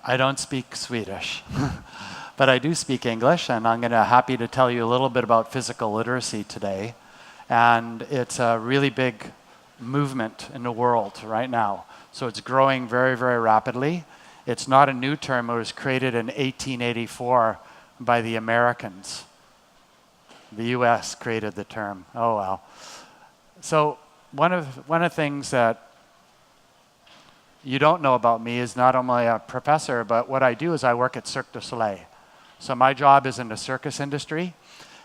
I don't speak Swedish, but I do speak English, and I'm happy to tell you a little bit about physical literacy today. And it's a really big movement in the world right now. So it's growing very, very rapidly. It's not a new term. It was created in 1884 by the Americans. The US created the term. Oh, well. So one of the things that you don't know about me is not only a professor, but what I do is I work at Cirque du Soleil. So my job is in the circus industry,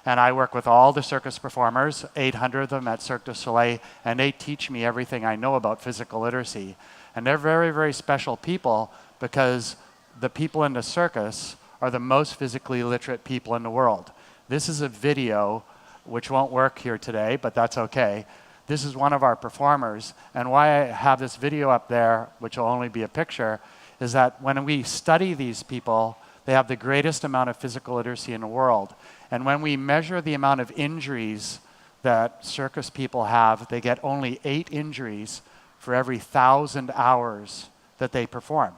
and I work with all the circus performers, 800 of them at Cirque du Soleil, and they teach me everything I know about physical literacy. And they're very, very special people because the people in the circus are the most physically literate people in the world. This is a video which won't work here today, but that's okay. This is one of our performers, and why I have this video up there, which will only be a picture, is that when we study these people, they have the greatest amount of physical literacy in the world. And when we measure the amount of injuries that circus people have, they get only 8 injuries for every 1,000 hours that they perform.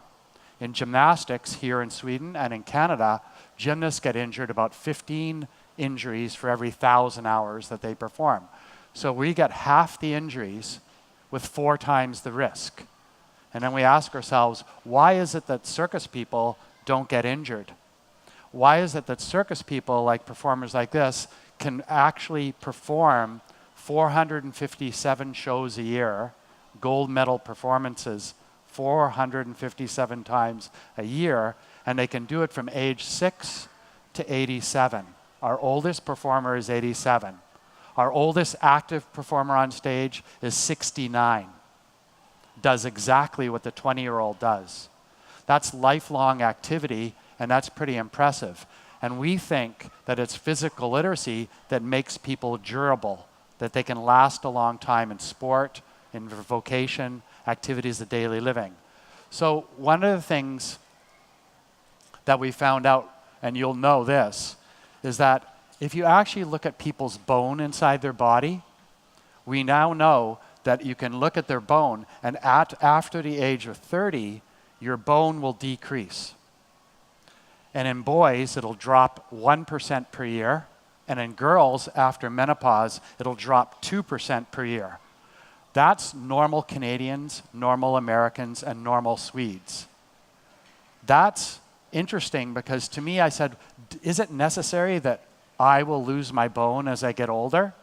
In gymnastics here in Sweden and in Canada, gymnasts get injured about 15 injuries for every 1,000 hours that they perform. So we get half the injuries with 4 times the risk. And then we ask ourselves, why is it that circus people don't get injured? Why is it that circus people, like performers like this, can actually perform 457 shows a year, gold medal performances 457 times a year, and they can do it from age 6 to 87. Our oldest performer is 87. Our oldest active performer on stage is 69. Does exactly what the 20-year-old does. That's lifelong activity, and that's pretty impressive. And we think that it's physical literacy that makes people durable, that they can last a long time in sport, in vocation, activities of daily living. So one of the things that we found out, and you'll know this, is that if you actually look at people's bone inside their body, we now know that you can look at their bone, and after the age of 30, your bone will decrease. And in boys, it'll drop 1% per year, and in girls, after menopause, it'll drop 2% per year. That's normal Canadians, normal Americans, and normal Swedes. That's interesting because to me, I said, is it necessary that I will lose my bone as I get older?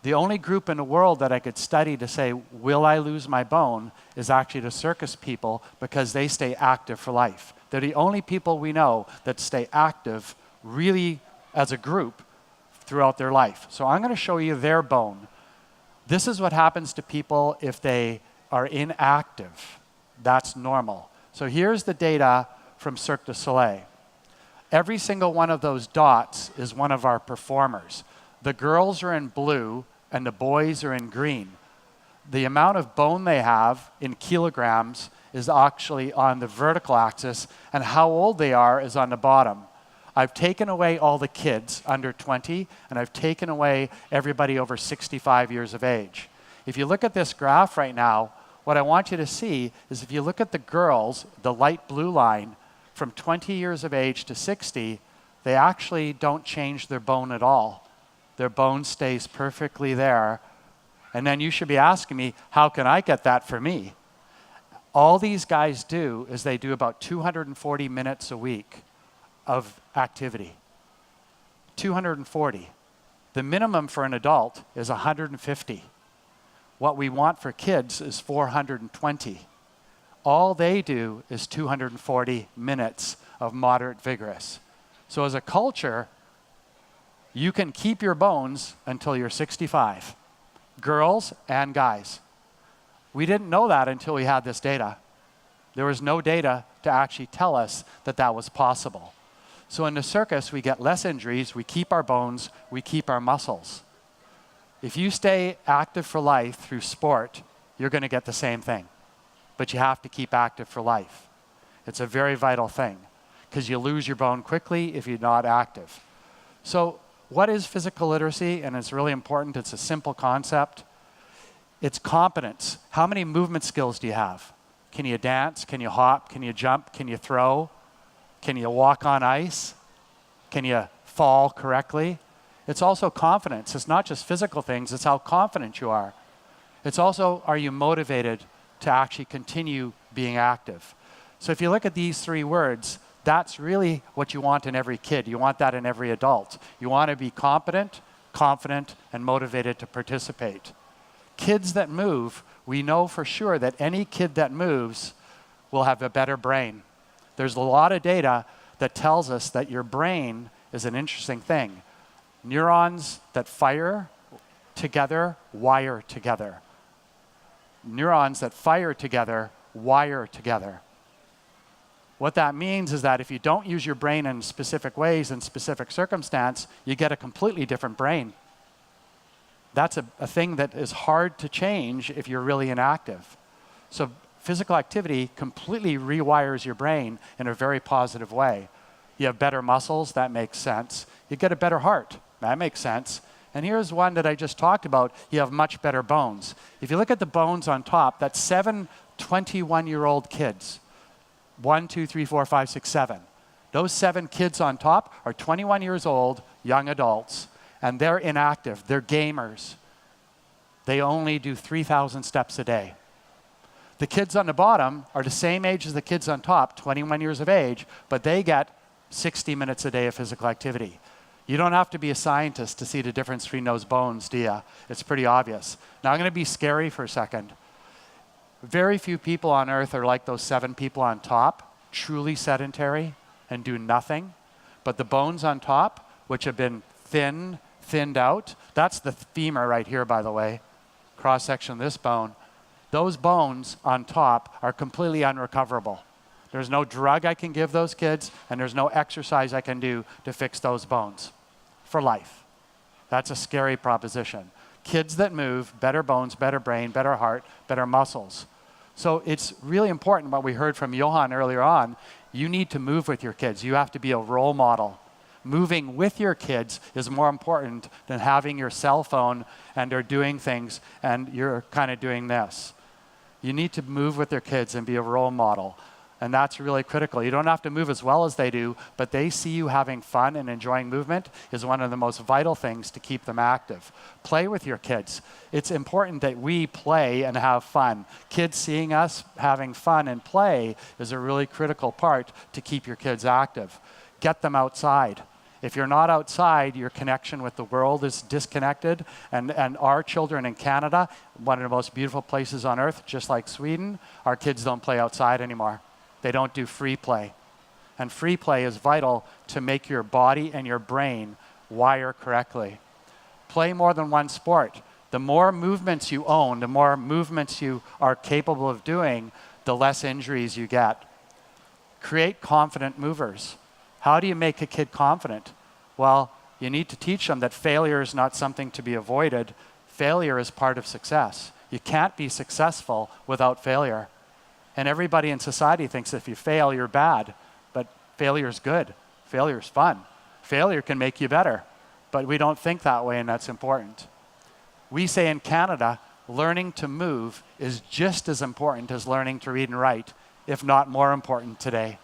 The only group in the world that I could study to say, will I lose my bone, is actually the circus people, because they stay active for life. They're the only people we know that stay active really as a group throughout their life. So I'm going to show you their bone. This is what happens to people if they are inactive. That's normal. So here's the data from Cirque du Soleil. Every single one of those dots is one of our performers. The girls are in blue and the boys are in green. The amount of bone they have in kilograms is actually on the vertical axis, and how old they are is on the bottom. I've taken away all the kids under 20, and I've taken away everybody over 65 years of age. If you look at this graph right now, what I want you to see is if you look at the girls, the light blue line, from 20 years of age to 60, they actually don't change their bone at all. Their bone stays perfectly there. And then you should be asking me, how can I get that for me? All these guys do is they do about 240 minutes a week of activity. 240. The minimum for an adult is 150. What we want for kids is 420. All they do is 240 minutes of moderate vigorous. So as a culture, you can keep your bones until you're 65. Girls and guys. We didn't know that until we had this data. There was no data to actually tell us that that was possible. So in the circus, we get less injuries, we keep our bones, we keep our muscles. If you stay active for life through sport, you're going to get the same thing. But you have to keep active for life. It's a very vital thing because you lose your bone quickly if you're not active. So what is physical literacy? And it's really important. It's a simple concept. It's competence. How many movement skills do you have? Can you dance? Can you hop? Can you jump? Can you throw? Can you walk on ice? Can you fall correctly? It's also confidence. It's not just physical things, it's how confident you are. It's also, are you motivated to actually continue being active? So if you look at these three words, that's really what you want in every kid. You want that in every adult. You want to be competent, confident, and motivated to participate. Kids that move, we know for sure that any kid that moves will have a better brain. There's a lot of data that tells us that your brain is an interesting thing. Neurons that fire together wire together. Neurons that fire together wire together. What that means is that if you don't use your brain in specific ways in specific circumstance, you get a completely different brain. That's a thing that is hard to change if you're really inactive. So physical activity completely rewires your brain in a very positive way. You have better muscles, that makes sense. You get a better heart, that makes sense. And here's one that I just talked about, you have much better bones. If you look at the bones on top, that's 7 21-year-old kids. 1, 2, 3, 4, 5, 6, 7. Those 7 kids on top are 21 years old, young adults, and they're inactive, they're gamers. They only do 3,000 steps a day. The kids on the bottom are the same age as the kids on top, 21 years of age, but they get 60 minutes a day of physical activity. You don't have to be a scientist to see the difference between those bones, do you? It's pretty obvious. Now I'm going to be scary for a second. Very few people on earth are like those 7 people on top, truly sedentary and do nothing. But the bones on top, which have been thinned out, that's the femur right here, by the way, cross-section of this bone. Those bones on top are completely unrecoverable. There's no drug I can give those kids, and there's no exercise I can do to fix those bones for life. That's a scary proposition. Kids that move, better bones, better brain, better heart, better muscles. So it's really important what we heard from Johan earlier on. You need to move with your kids. You have to be a role model. Moving with your kids is more important than having your cell phone and they're doing things and you're kind of doing this. You need to move with their kids and be a role model. And that's really critical. You don't have to move as well as they do, but they see you having fun and enjoying movement is one of the most vital things to keep them active. Play with your kids. It's important that we play and have fun. Kids seeing us having fun and play is a really critical part to keep your kids active. Get them outside. If you're not outside, your connection with the world is disconnected. And our children in Canada, one of the most beautiful places on earth, just like Sweden, our kids don't play outside anymore. They don't do free play. And free play is vital to make your body and your brain wire correctly. Play more than one sport. The more movements you own, the more movements you are capable of doing, the less injuries you get. Create confident movers. How do you make a kid confident? Well, you need to teach them that failure is not something to be avoided. Failure is part of success. You can't be successful without failure. And everybody in society thinks if you fail, you're bad. But failure is good. Failure is fun. Failure can make you better. But we don't think that way, and that's important. We say in Canada, learning to move is just as important as learning to read and write, if not more important today.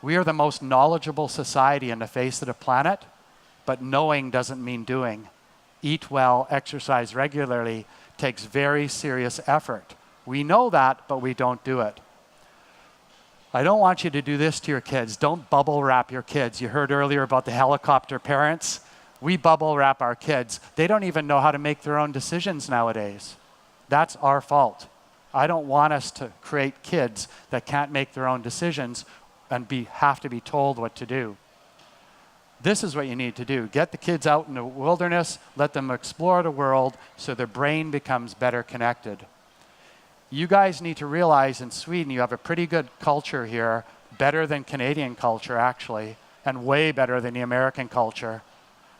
We are the most knowledgeable society on the face of the planet, but knowing doesn't mean doing. Eat well, exercise regularly, takes very serious effort. We know that, but we don't do it. I don't want you to do this to your kids. Don't bubble wrap your kids. You heard earlier about the helicopter parents. We bubble wrap our kids. They don't even know how to make their own decisions nowadays. That's our fault. I don't want us to create kids that can't make their own decisions and have to be told what to do. This is what you need to do. Get the kids out in the wilderness, let them explore the world so their brain becomes better connected. You guys need to realize in Sweden you have a pretty good culture here, better than Canadian culture actually, and way better than the American culture.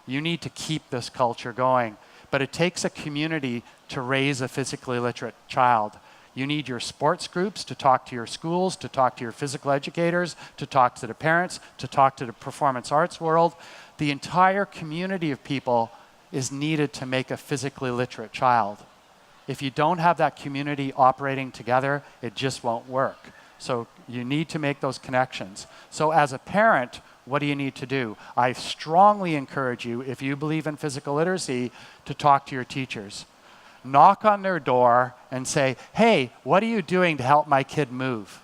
You need to keep this culture going. But it takes a community to raise a physically literate child. You need your sports groups to talk to your schools, to talk to your physical educators, to talk to the parents, to talk to the performance arts world. The entire community of people is needed to make a physically literate child. If you don't have that community operating together, it just won't work. So you need to make those connections. So as a parent, what do you need to do? I strongly encourage you, if you believe in physical literacy, to talk to your teachers. Knock on their door and say, hey, what are you doing to help my kid move?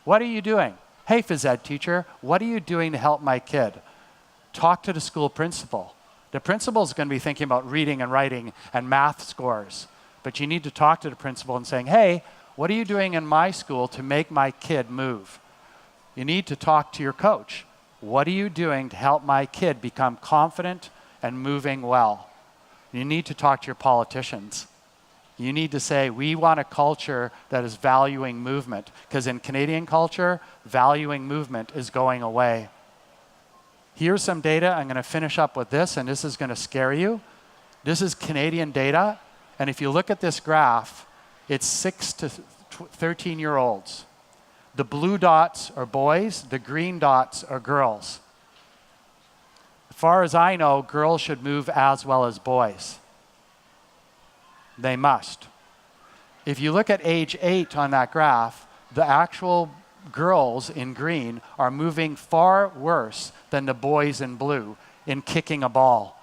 What are you doing? Hey, phys ed teacher, what are you doing to help my kid? Talk to the school principal. The principal is going to be thinking about reading and writing and math scores. But you need to talk to the principal and saying, hey, what are you doing in my school to make my kid move? You need to talk to your coach. What are you doing to help my kid become confident and moving well? You need to talk to your politicians. You need to say, we want a culture that is valuing movement. Because in Canadian culture, valuing movement is going away. Here's some data. I'm going to finish up with this, and this is going to scare you. This is Canadian data. And if you look at this graph, it's 6 to 13-year-olds. The blue dots are boys, the green dots are girls. As far as I know, girls should move as well as boys. They must. If you look at age 8 on that graph, the actual girls in green are moving far worse than the boys in blue in kicking a ball.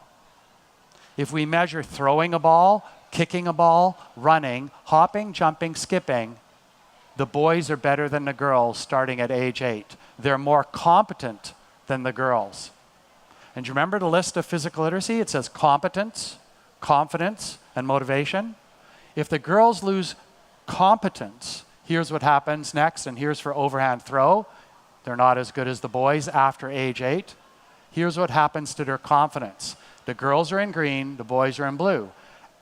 If we measure throwing a ball, kicking a ball, running, hopping, jumping, skipping, the boys are better than the girls starting at age 8. They're more competent than the girls. And do you remember the list of physical literacy? It says competence, confidence, and motivation. If the girls lose competence, here's what happens next, and here's for overhand throw. They're not as good as the boys after age 8. Here's what happens to their confidence. The girls are in green, the boys are in blue.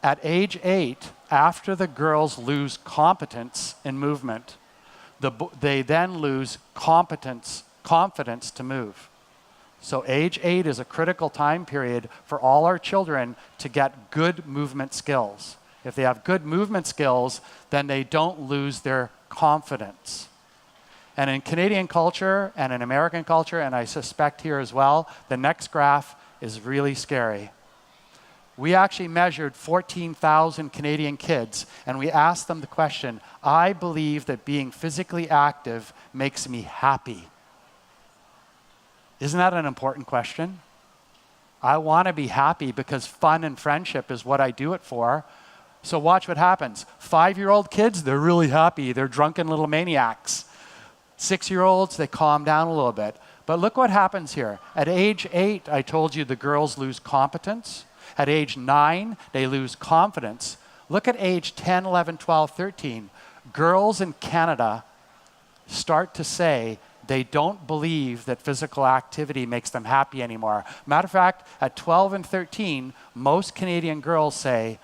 At age 8, after the girls lose competence in movement, they then lose confidence to move. So age 8 is a critical time period for all our children to get good movement skills. If they have good movement skills, then they don't lose their confidence. And in Canadian culture and in American culture, and I suspect here as well, the next graph is really scary. We actually measured 14,000 Canadian kids, and we asked them the question, I believe that being physically active makes me happy. Isn't that an important question? I want to be happy because fun and friendship is what I do it for. So watch what happens. 5-year-old kids, they're really happy. They're drunken little maniacs. 6-year-olds, they calm down a little bit. But look what happens here. At age 8, I told you the girls lose competence. At age 9, they lose confidence. Look at age 10, 11, 12, 13. Girls in Canada start to say they don't believe that physical activity makes them happy anymore. Matter of fact, at 12 and 13, most Canadian girls say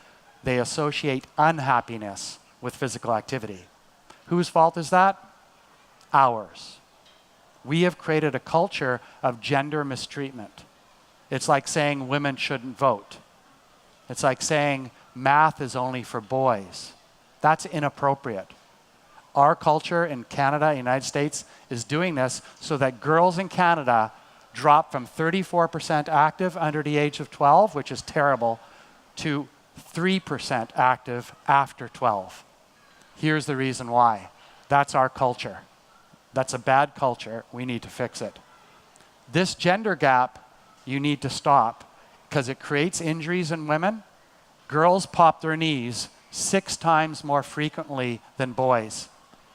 they associate unhappiness with physical activity. Whose fault is that? Ours. We have created a culture of gender mistreatment. It's like saying women shouldn't vote. It's like saying math is only for boys. That's inappropriate. Our culture in Canada, United States, is doing this so that girls in Canada drop from 34% active under the age of 12, which is terrible, to 3% active after 12. Here's the reason why. That's our culture. That's a bad culture. We need to fix it. This gender gap, you need to stop because it creates injuries in women. Girls pop their knees 6 times more frequently than boys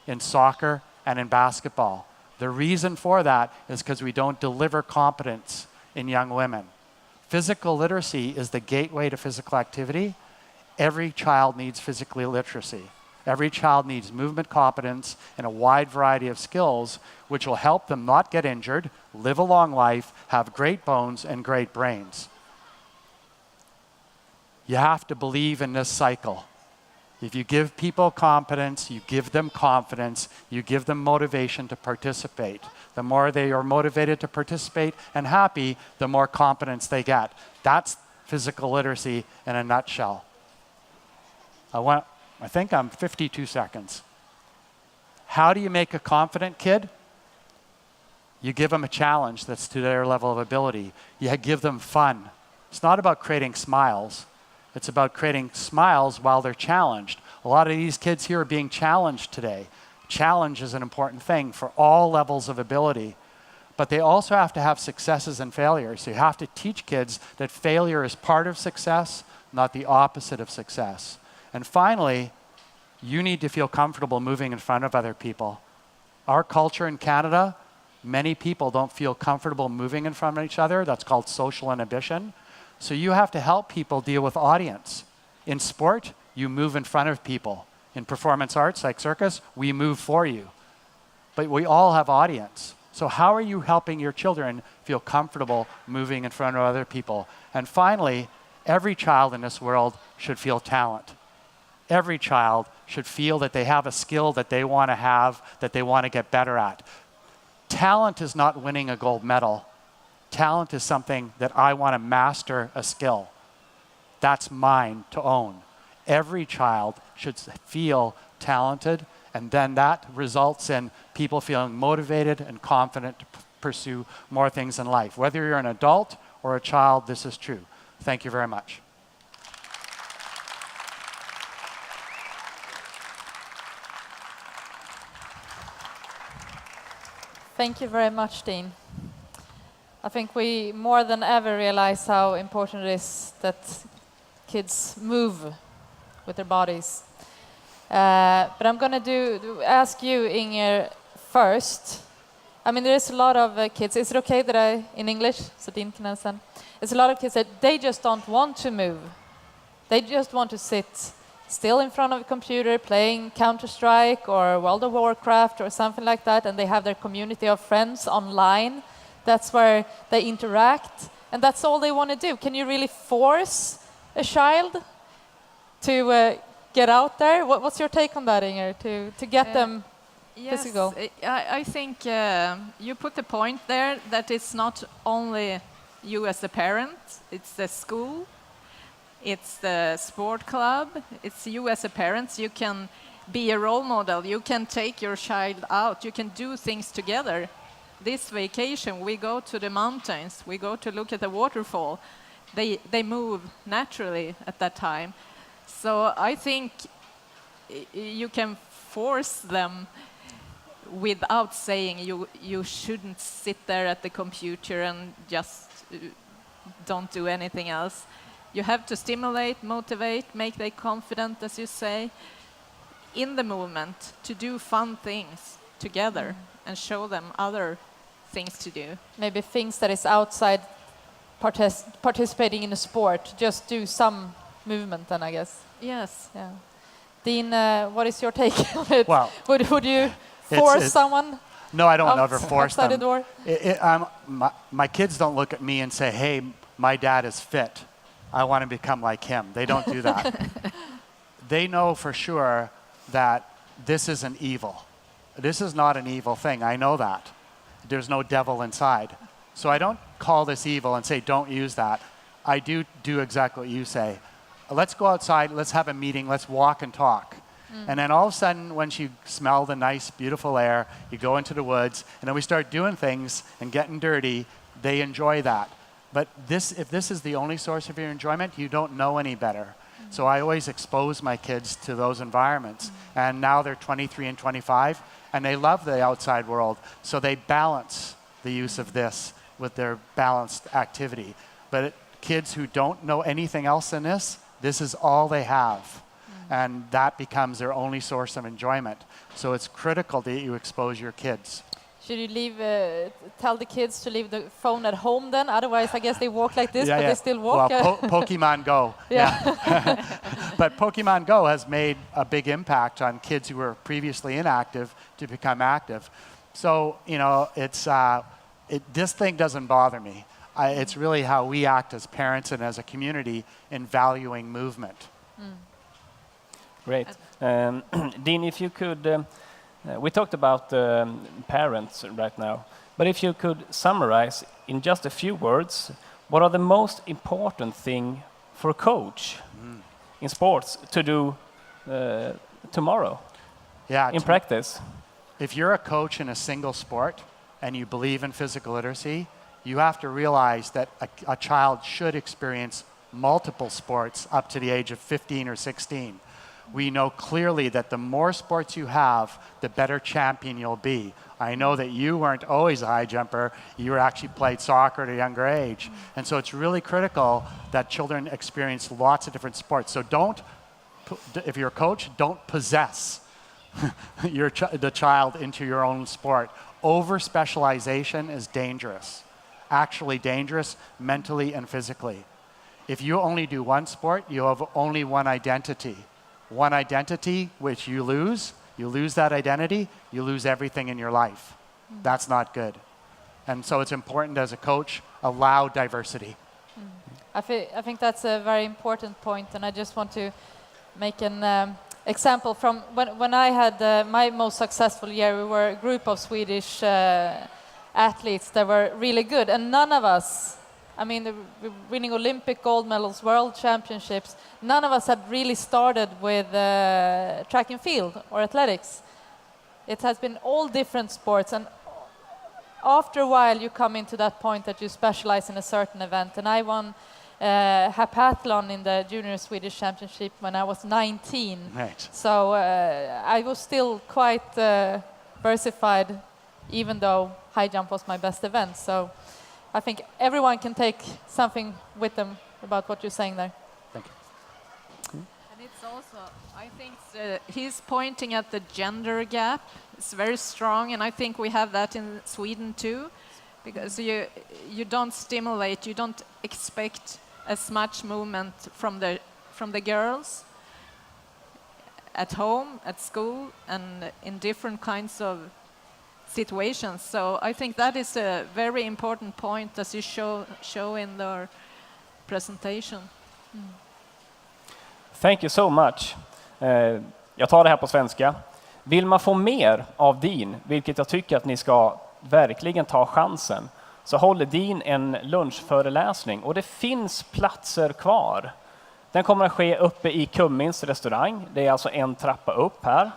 in soccer and in basketball. The reason for that is because we don't deliver competence in young women. Physical literacy is the gateway to physical activity. Every child needs physical literacy. Every child needs movement competence and a wide variety of skills which will help them not get injured, live a long life, have great bones and great brains. You have to believe in this cycle. If you give people competence, you give them confidence, you give them motivation to participate. The more they are motivated to participate and happy, the more competence they get. That's physical literacy in a nutshell. I think I'm 52 seconds. How do you make a confident kid? You give them a challenge that's to their level of ability. You give them fun. It's not about creating smiles. It's about creating smiles while they're challenged. A lot of these kids here are being challenged today. Challenge is an important thing for all levels of ability. But they also have to have successes and failures. So you have to teach kids that failure is part of success, not the opposite of success. And finally, you need to feel comfortable moving in front of other people. Our culture in Canada, many people don't feel comfortable moving in front of each other. That's called social inhibition. So you have to help people deal with audience. In sport, you move in front of people. In performance arts, like circus, we move for you. But we all have audience. So how are you helping your children feel comfortable moving in front of other people? And finally, every child in this world should feel talent. Every child should feel that they have a skill that they want to have, that they want to get better at. Talent is not winning a gold medal. Talent is something that I want to master a skill. That's mine to own. Every child should feel talented, and then that results in people feeling motivated and confident to pursue more things in life. Whether you're an adult or a child, this is true. Thank you very much. Thank you very much, Dean. I think we more than ever realize how important it is that kids move with their bodies. But I'm going to ask you, Inger, first. I mean, there's a lot of kids. Is it okay that I, in English, so Dean can understand? There's a lot of kids that they just don't want to move. They just want to sit still in front of a computer playing Counter-Strike or World of Warcraft or something like that, and they have their community of friends online. That's where they interact, and that's all they want to do. Can you really force a child to get out there? What's your take on that, Inger, to get them physical? Yes, I think you put the point there that it's not only you as a parent, it's the school, it's the sport club, it's you as a parent. You can be a role model, you can take your child out, you can do things together. This vacation, we go to the mountains, we go to look at the waterfall. They move naturally at that time. So I think you can force them without saying you shouldn't sit there at the computer and just don't do anything else. You have to stimulate, motivate, make them confident, as you say, in the movement, to do fun things together and show them other things to do. Maybe things that is outside participating in a sport, just do some movement then, I guess. Yes. Yeah. Dean, what is your take on it? Well, would you force someone? No, I don't ever force outside them. The door? My kids don't look at me and say, hey, my dad is fit. I want to become like him. They don't do that. They know for sure that this isn't evil. This is not an evil thing. I know that. There's no devil inside. So I don't call this evil and say, don't use that. I do exactly what you say. Let's go outside, let's have a meeting, let's walk and talk. And then all of a sudden, once you smell the nice, beautiful air, you go into the woods, and then we start doing things and getting dirty. They enjoy that. But if this is the only source of your enjoyment, you don't know any better. So I always expose my kids to those environments. And now they're 23 and 25, and they love the outside world. So they balance the use of this with their balanced activity. But kids who don't know anything else in this is all they have. And that becomes their only source of enjoyment. So it's critical that you expose your kids. Should you tell the kids to leave the phone at home then? Otherwise, I guess they walk like this, but they still walk. Well, Pokemon Go. Yeah. But Pokemon Go has made a big impact on kids who were previously inactive to become active. So, you know, this thing doesn't bother me. It's really how we act as parents and as a community in valuing movement. Great. Dean, if you could, we talked about parents right now, but if you could summarize in just a few words, what are the most important thing for a coach in sports to do tomorrow in practice? If you're a coach in a single sport and you believe in physical literacy, you have to realize that a child should experience multiple sports up to the age of 15 or 16. We know clearly that the more sports you have, the better champion you'll be. I know that you weren't always a high jumper. You actually played soccer at a younger age. And so it's really critical that children experience lots of different sports. So if you're a coach, don't possess the child into your own sport. Over-specialization is dangerous, actually dangerous mentally and physically. If you only do one sport, you have only one identity. One identity which you lose that identity, you lose everything in your life. That's not good. And so it's important as a coach, allow diversity. I think that's a very important point, and I just want to make an example from when I had my most successful year. We were a group of Swedish athletes that were really good, and none of us, I mean, winning Olympic gold medals, world championships, none of us had really started with track and field or athletics. It has been all different sports, and after a while you come into that point that you specialize in a certain event. And I won heptathlon in the junior Swedish championship when I was 19. Right. So I was still quite versified, even though high jump was my best event. So I think everyone can take something with them about what you're saying there. Thank you. And it's also, I think he's pointing at the gender gap. It's very strong, and I think we have that in Sweden too, because you don't stimulate, you don't expect as much movement from the girls at home, at school, and in different kinds of situations. So I think that is a very important point as you show in the presentation. Thank you so much. Jag tar det här på svenska. Vill man få mer av Dean, vilket jag tycker att ni ska verkligen ta chansen, så håller Dean en lunchföreläsning och det finns platser kvar. Den kommer att ske uppe i Cummins restaurang. Det är alltså en trappa upp här.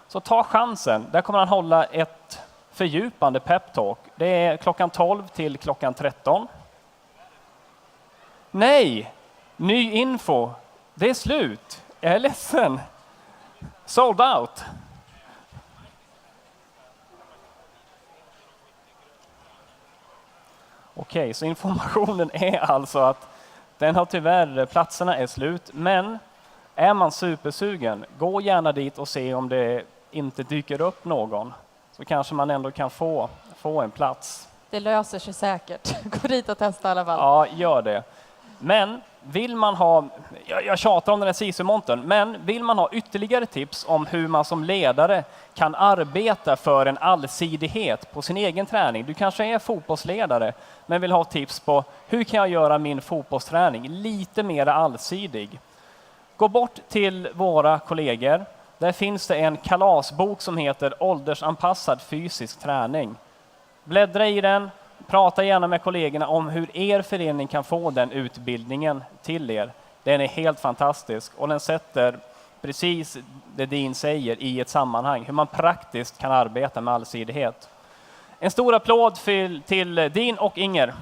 Så ta chansen. Där kommer han hålla ett fördjupande pep-talk. Det är klockan 12 till klockan 13. Nej! Ny info. Det är slut. Jag är ledsen. Sold out. Okej, så informationen är alltså att den har tyvärr, platserna är slut, men är man supersugen, gå gärna dit och se om det inte dyker upp någon. Så kanske man ändå kan få en plats. Det löser sig säkert. Gå dit och testa i alla fall. Ja, gör det. Men vill man ha, jag tjatar om den här SISU-montern, men vill man ha ytterligare tips om hur man som ledare kan arbeta för en allsidighet på sin egen träning. Du kanske är fotbollsledare, men vill ha tips på hur kan jag göra min fotbollsträning lite mer allsidig. Gå bort till våra kollegor. Där finns det en kalasbok som heter Åldersanpassad fysisk träning. Bläddra i den. Prata gärna med kollegorna om hur er förening kan få den utbildningen till er. Den är helt fantastisk och den sätter precis det Dean säger i ett sammanhang. Hur man praktiskt kan arbeta med allsidighet. En stor applåd till Dean och Inger.